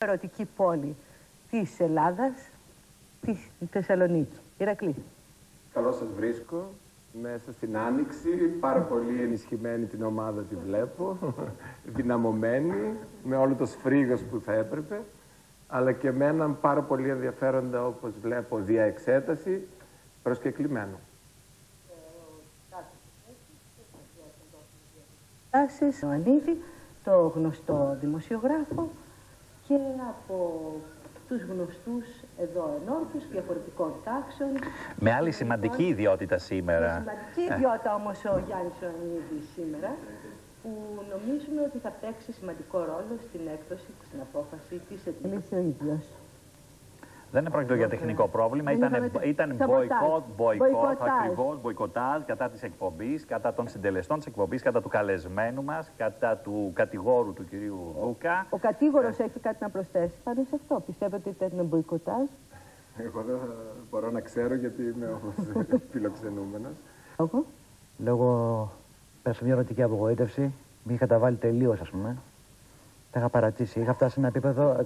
ερωτική πόλη της Ελλάδας, τη Θεσσαλονίκη. Ηρακλή. Καλώς σας βρίσκω. Μέσα στην Άνοιξη, πάρα πολύ ενισχυμένη την ομάδα τη βλέπω, δυναμωμένη, με όλο το σφρίγος που θα έπρεπε, αλλά και με έναν πάρα πολύ ενδιαφέροντα, όπως βλέπω, διαεξέταση, προσκεκλημένο. Ο Ανίδη, το γνωστό δημοσιογράφο και από τους γνωστούς εδώ ενόρκους διαφορετικών τάξεων. Με άλλη σημαντική ιδιότητα σήμερα. Με σημαντική ιδιότητα όμως ο Γιάννης ο Ανίδης σήμερα, που νομίζουμε ότι θα παίξει σημαντικό ρόλο στην έκδοση, στην απόφαση της εκτέλεσης ο ίδιος. Δεν πρόκειται για τεχνικό πρόβλημα, ήταν μποϊκοτάζ κατά της εκπομπής, κατά των συντελεστών της εκπομπής, κατά του καλεσμένου μας, κατά του κατηγόρου του κυρίου Δούκα. Ο κατήγορος έχει κάτι να προσθέσει πάνω σε αυτό. Πιστεύετε ότι ήταν μποϊκοτάζ? Εγώ δεν μπορώ να ξέρω γιατί είμαι όμως φιλοξενούμενος. Λόγω πέρασε μια ερωτική απογοήτευση, με είχε καταβάλει τελείως, ας πούμε. Τα είχα παρατήσει. Είχα φτάσει σε ένα επίπεδο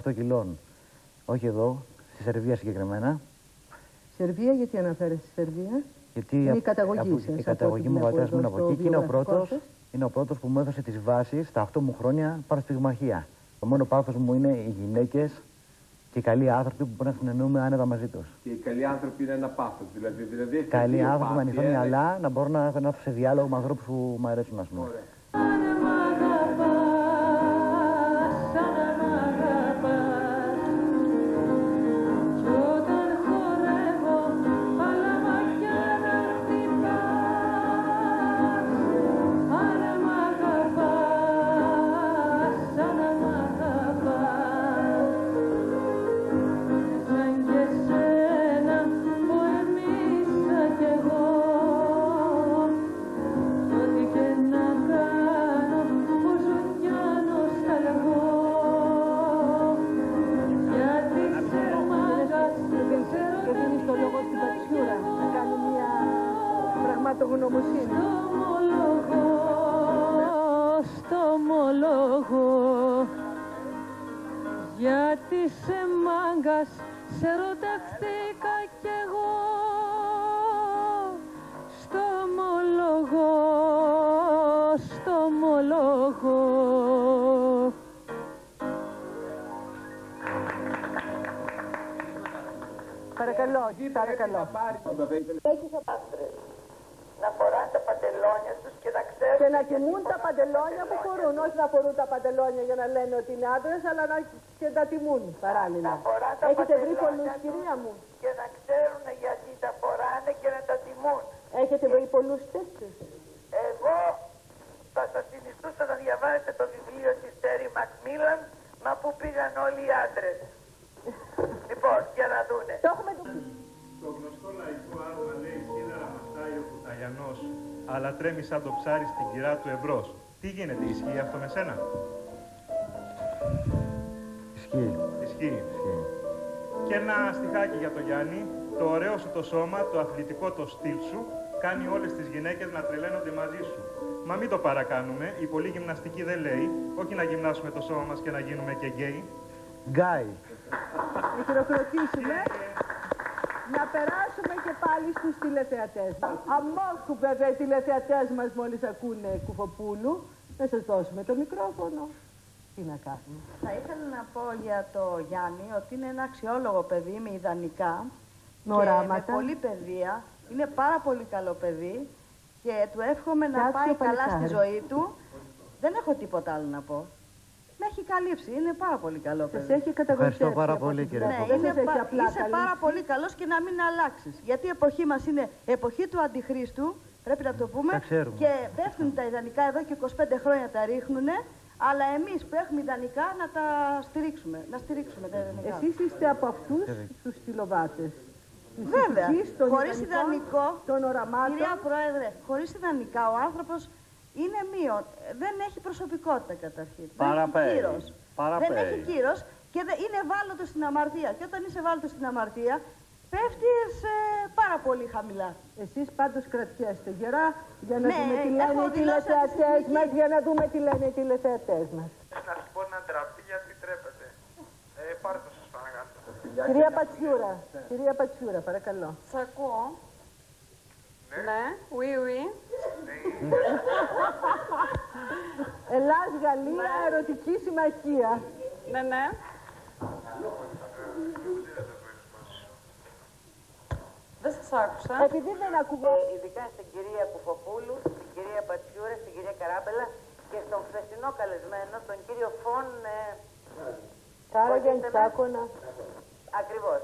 118 κιλών. Όχι εδώ, στη Σερβία συγκεκριμένα. Σερβία, γιατί αναφέρεσαι στη Σερβία? Γιατί είναι η καταγωγή σας. Η καταγωγή μου πατέρας μου είναι από εκεί και είναι ο πρώτος που μου έδωσε τις βάσεις στα 8 μου χρόνια πάνω στη πυγμαχία. Το μόνο πάθος μου είναι οι γυναίκες και οι καλοί άνθρωποι που μπορούν να συνεννοούμε άνετα μαζί τους. Και οι καλοί άνθρωποι είναι ένα πάθος, δηλαδή καλοί άνθρωποι με ανοιχτό μυαλά να μπορώ να έρθω σε διάλογο με ανθρώπους που μου αρέσουν, ας πούμε. Γιατί σε μάγκας σε ερωτεύτηκα κι εγώ. Στο ομολογώ, στο ομολογώ. Παρακαλώ, παρακαλώ. Έχεις άντρες να φοράνε τα παντελόνια τους και να ξέρουν... Και να τιμούν τα παντελόνια που φορούν, όχι να φορούν τα παντελόνια για να λένε ότι είναι άντρες, αλλά και να τιμούν παράλληλα. Έχετε βρει πολλούς, κυρία μου? Και να ξέρουν γιατί τα φοράνε και να τα τιμούν. Έχετε βρει πολλούς τέτοιους? Εγώ θα σας συνιστούσα να διαβάσετε το βιβλίο της Τέρι Μακμίλαν, μα πού πήγαν όλοι οι άντρες. Λοιπόν, για να δούνε. Το έχουμε Το γνωστό λαϊκό άλμα λέει σίδερα μαστάει ο κουταλιανός, αλλά τρέμει σαν το ψάρι στην κυρά του εμπρός. Τι γίνεται, ισχύει αυτό με σένα? Ισχύει. Και ένα στιχάκι για το Γιάννη. Το ωραίο σου το σώμα, το αθλητικό το στυλ σου, κάνει όλες τις γυναίκες να τρελαίνονται μαζί σου. Μα μην το παρακάνουμε, η πολλή γυμναστική δεν λέει, όχι να γυμνάσουμε το σώμα μας και να γίνουμε και γκέι. Γκάι. Να χειροκροτήσουμε. Να περάσουμε και πάλι στους τηλεθεατές μας. Αμόκου βέβαια οι τηλεθεατές μας μόλις ακούνε Κουφοπούλου. Να σας δώσουμε το μικρόφωνο. Τι να κάνουμε. Θα ήθελα να πω για το Γιάννη ότι είναι ένα αξιόλογο παιδί με ιδανικά. Με οράματα. Με πολλή παιδεία. Είναι πάρα πολύ καλό παιδί και του εύχομαι να πάει καλά στη ζωή του. Δεν έχω τίποτα άλλο να πω. Με έχει καλύψει, είναι πάρα πολύ καλό παιδί. Σας έχει καταγωγήσει. Ευχαριστώ πάρα πολύ, κύριε Ναι, είσαι πάρα πολύ καλός και να μην αλλάξεις. Γιατί η εποχή μας είναι εποχή του Αντιχρίστου, πρέπει να το πούμε. Και πέφτουν τα ιδανικά εδώ και 25 χρόνια τα ρίχνουνε. Αλλά εμείς που έχουμε ιδανικά να τα στηρίξουμε. Να στηρίξουμε τα ιδανικά. Εσείς είστε από αυτούς τους στυλοβάτες. Βέβαια. Χωρίς ιδανικό, των οραμάτων. Κυρία Πρόεδρε, χωρίς ιδανικά ο άνθρωπος είναι μείον. Δεν έχει προσωπικότητα καταρχήν. Παραπέει. Δεν έχει κύρος και είναι ευάλωτος στην αμαρτία. Και όταν είσαι ευάλωτος στην αμαρτία, πέφτεις πάρα πολύ χαμηλά. Εσείς πάντως κρατιέστε γερά για να δούμε τι λένε οι τηλεθεατές μας, για να δούμε τι λένε οι τηλεθεατές μας. Να σου πω να ντραπεί γιατί τρέπεται. Κυρία Πατσιούρα, παρακαλώ. Σ' ακούω. Ναι, oui, oui. Ελλάς Γαλλία, ερωτική συμμαχία. Ναι, ναι. Δεν σας άκουσα. Επειδή δεν ακούγω. Ειδικά στην κυρία Κουφοπούλου, στην κυρία Πατσιούρα, στην κυρία Καράμπελα και στον χθεσινό καλεσμένο, τον κύριο Φων... Κάραγεν Τσάκωνα. Ακριβώς.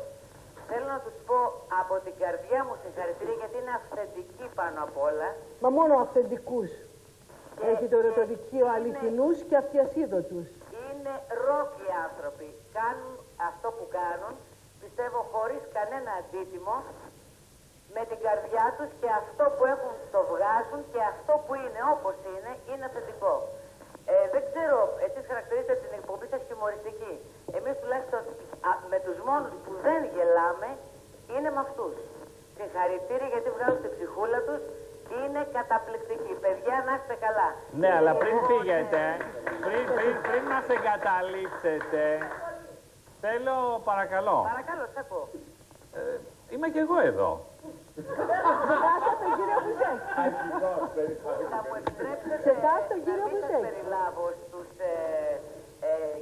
Θέλω να τους πω από την καρδιά μου συγχαρητήρια, γιατί είναι αυθεντικοί πάνω απ' όλα. Μα μόνο αυθεντικούς. Έχει το ερωτοδικείο αληθινούς και αυτιασίδωτους. Είναι ρόκοι άνθρωποι. Κάνουν αυτό που κάνουν, πιστεύω, χωρίς κανένα αντίτιμο, με την καρδιά τους, και αυτό που έχουν το βγάζουν, και αυτό που είναι όπως είναι αυθεντικό. Δεν ξέρω, εσείς χαρακτηρίζετε την εκπομπή σας χιουμοριστική. Εμείς τουλάχιστον με τους μόνους που δεν γελάμε είναι με αυτούς. Συγχαρητήρια, γιατί βγάζουν την ψυχούλα τους, είναι καταπληκτικοί. Παιδιά, να είστε καλά. Ναι, αλλά πριν φύγετε, πριν μας εγκαταλείψετε, θέλω παρακαλώ. Παρακαλώ, σ' ακούω. Είμαι κι εγώ εδώ. Ξεχάσατε τον κύριο Μπουζέκη. Θα μου επιτρέψετε Ξεχάσατε τον κύριο να μην σας Μπουζέκη. περιλάβω στους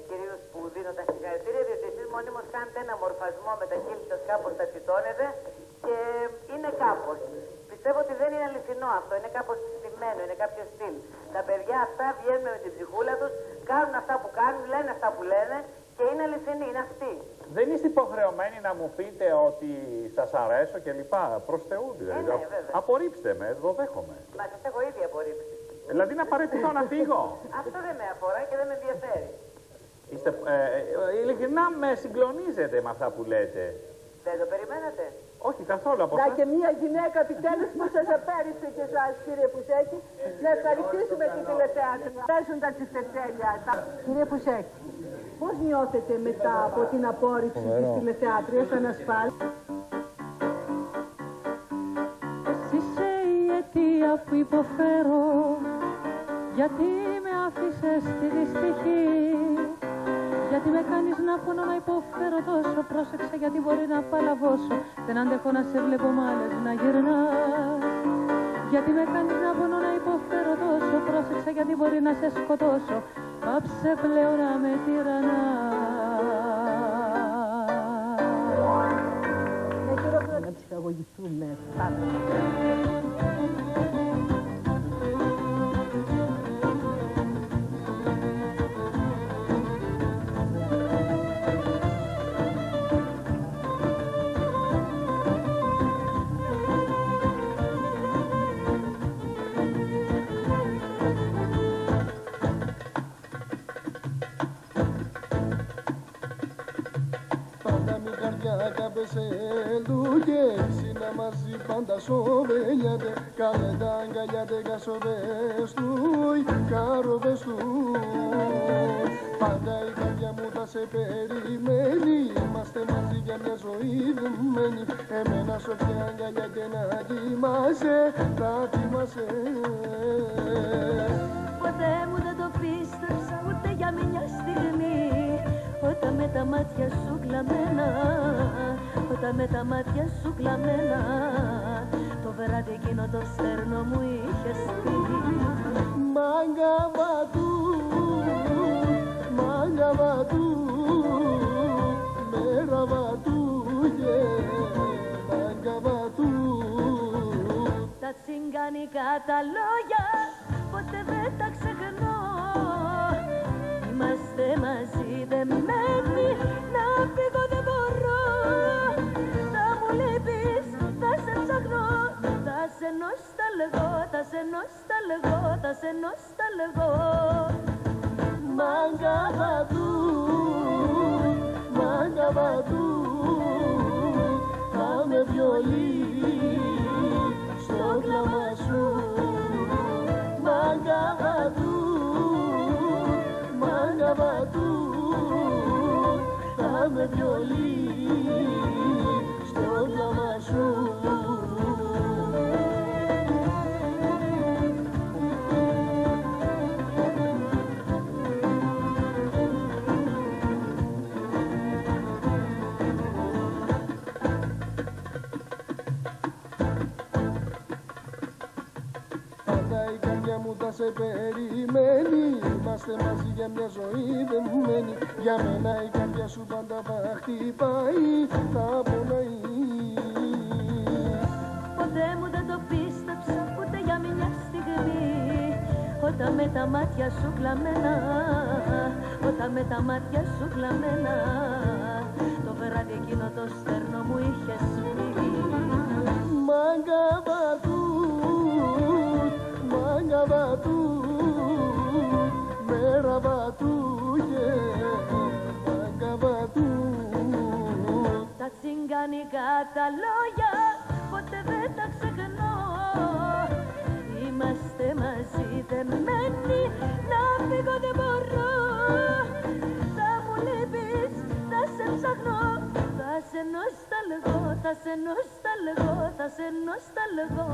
κυρίους που δίνω τα συγχαρητήρια, διότι εσείς μονίμως κάνετε ένα μορφασμό με τα χείλη σας, κάπως τα τσιτώνετε και είναι κάπως. Πιστεύω ότι δεν είναι αληθινό αυτό, είναι κάπως στημένο, είναι κάποιο στυλ. Τα παιδιά αυτά βγαίνουν με την ψυχούλα τους, κάνουν αυτά που κάνουν, λένε αυτά που λένε και είναι αληθινοί, είναι αυτοί. Δεν είστε υποχρεωμένοι να μου πείτε ότι σας αρέσω και λοιπά. Προς Θεού δηλαδή. Ναι, βέβαια. Απορρίψτε με, το δέχομαι. Μα σας έχω ήδη απορρίψει. Δηλαδή είναι απαραίτητο να φύγω. Αυτό δεν με αφορά και δεν με ενδιαφέρει. Ειλικρινά με συγκλονίζετε με αυτά που λέτε. Δεν το περιμένατε. Όχι καθόλου από Να εσάς. και μία γυναίκα επιτέλους που σας απέριψε και εσάς, κύριε Πουσέκη, να ευχαριστήσουμε την τηλεθέατρια. Παίζουν τα τσιφτετσέλια. Κύριε Πουσέκη, πώς νιώθετε μετά από την απόρριψη της τηλεθεάτριας ανασφάλεια? Εσύ είσαι η αιτία που υποφέρω, γιατί με άφησες στη δυστυχή. Γιατί με κάνεις να πονώ, να υποφέρω τόσο. Πρόσεξε, γιατί μπορεί να παλαβώσω. Δεν αντέχω να σε βλέπω μ' άλλες να γυρνάς. Γιατί με κάνεις να πονώ, να υποφέρω τόσο. Πρόσεξε, γιατί μπορεί να σε σκοτώσω. Πάψε πλέον να με τυραννάς. Να ψυχαγωγηθούμε. Σίνα μαζί πάντα σοβέλιατε, καλέντα αγκαλιάτε κασοβές του, καροβές του. Πάντα η καρδιά μου θα σε περιμένει, είμαστε μαζί για μια ζωή δεμένη. Εμένα σοφιά αγκαλιά και να κοιμάσαι, θα κοιμάσαι. Ποτέ μου δεν το πίστεψα ούτε για μια στιγμή, όταν με τα μάτια σου κλαμμένα, όταν με τα μάτια σου κλαμμένα, το βράδυ εκείνο το στέρνο μου είχες πει. Μάγκα βατού, μάγκα βατού, μέρα βατού, μάγκα βατού. Τα τσιγκανικά τα λόγια ποτέ δεν τα ξεχνώ. Είμαστε μαζί δεμένοι, να φύγω δεν μπορώ. Θα μου λείπεις, θα σε ψαχνώ, θα σε νοσταλγώ, θα σε νοσταλγώ, θα σε νοσταλγώ. Μάγκα βατού, μάγκα βατού, θα με βιολί στο κλάμα σου. Μάγκα βατού, μάγκα βατού, θα με βιολί στο κλάμα σου. σε περιμένει. Είμαστε μαζί για μια ζωή δεμένοι. Για μένα η καρδιά σου πάντα θα χτυπάει, θα πονάει. Ποτέ μου δεν το πίστεψα ούτε για μια στιγμή, όταν με τα μάτια σου κλαμμένα, όταν με τα μάτια σου κλαμμένα, το βράδυ εκείνο το στέρνο μου είχες φύγει. Μάγκα βατούτ, μάγκα βατούτ, μέρα βατούγε, μάγκα βατούτ. Τα τσιγκανικά τα λόγια ποτέ δεν τα ξεχνώ. Είμαστε μαζί δεμένοι, να φύγω δεν μπορώ. Θα μου λείπεις, θα σε ψαχνώ, θα σε νοσταλγώ, θα σε νοσταλγώ, θα σε νοσταλγώ.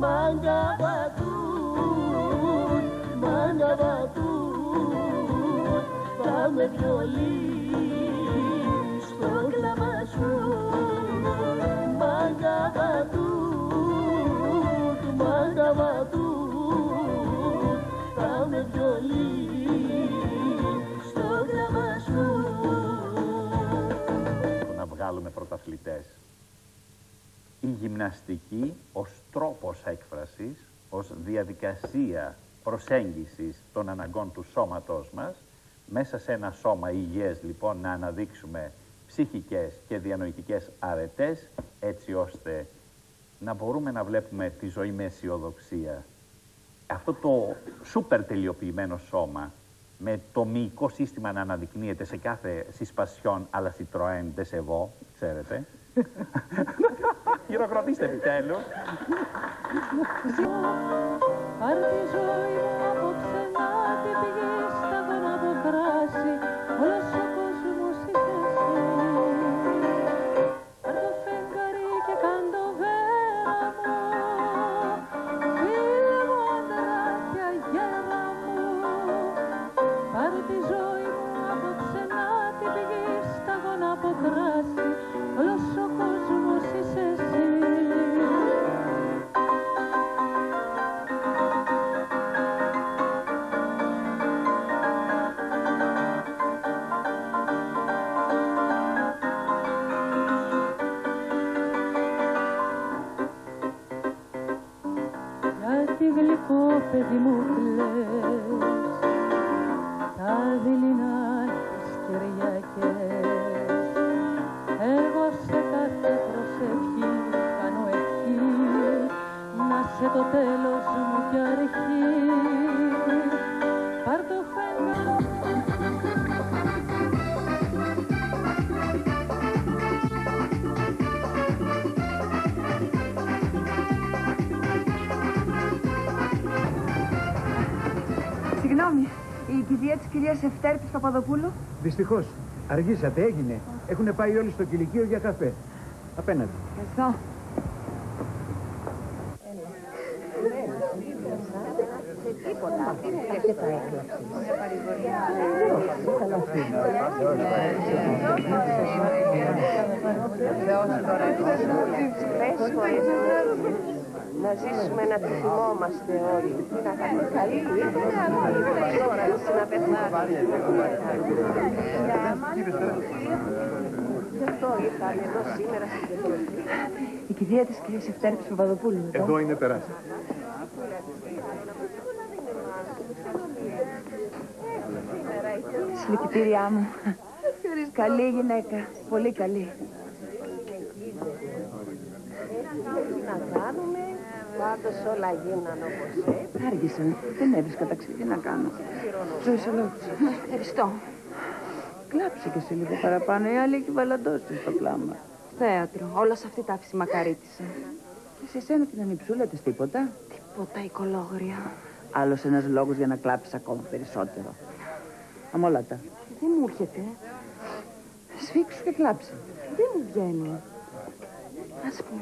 Μάγκα βατούτ, μάγκα βατούτ, θα με βιολί στο κλάμα σου. Μάγκα βατούτ, μάγκα βατούτ, θα με βιολί στο κλάμα σου. Να βγάλουμε πρωταθλητές. Η γυμναστική ως τρόπος έκφρασης, ως διαδικασία προσέγγισης των αναγκών του σώματός μας, μέσα σε ένα σώμα υγιές λοιπόν να αναδείξουμε ψυχικές και διανοητικές αρετές, έτσι ώστε να μπορούμε να βλέπουμε τη ζωή με αισιοδοξία. Αυτό το σούπερ τελειοποιημένο σώμα, με το μυϊκό σύστημα να αναδεικνύεται σε κάθε συσπασιόν, αλλά Citroën de Chevaux, ξέρετε. Χειροκροτήστε επιτέλους. Πάρ' τη ζωή μου απόψε να την πηγείς, θα δω να το κράσει, όλος ο κόσμος είσαι εσύ. Πάρ' το φεγγάρι και κάν' το βέρα μου, φίλε μου αντράκια γέρα μου. Πάρ' τη ζωή μου απόψε να την πηγείς, θα δω να το κράσει, όλος ο κόσμος είσαι εσύ. Γιατί γλυκό παιδί μου κλαις, τα δειλινά τις Κυριακές, εγώ σε κάθε προσευχή κάνω ευχή, να σε το τέλος μου κι αρχή. Πάρ' το φεγγάρι. Συγγνώμη, η κηδεία της κυρίας Ευτέρπης Παπαδοπούλου. Δυστυχώς, αργήσατε, έγινε. Έχουνε πάει όλοι στο κηλικείο για καφέ. Απέναντι. Ευχαριστώ. Και τα έκλαψες. Μια παρηγοριά. Πες χωρίς να ζήσουμε να τη θυμόμαστε όλοι. Να κάνουμε καλή τώρα, να πεθάνει. Γι' αυτό ήρθαμε εδώ σήμερα στην Κεντρική. Η κηδεία της κυρίας Ευτέρπης Παπαδοπούλου. Εδώ είναι περάσει. Συλληπιτήριά μου. Καλή γυναίκα. Πολύ καλή. Να κάνουμε, πάντως όλα γίναν όπως έτσι. Άργησαν. Δεν έβρισκα ταξί. Τι να κάνω. Ζωής ολόκληρης. Ευχαριστώ. Κλάψε και σε λίγο παραπάνω. Η άλλη έχει βαλαντώσει στο κλάμα. Θέατρο. Όλα σε αυτή τα άφηση μακαρίτησα. Και σε σένα την ανιψούλα της τίποτα. Τίποτα, οικολόγρια. Άλλος ένας λόγος για να κλάψεις ακόμα περισσότερο. Αμόλατα. Δεν μου έρχεται. Σφίξου και κλάψε. Δεν μου βγαίνει. Άσε που με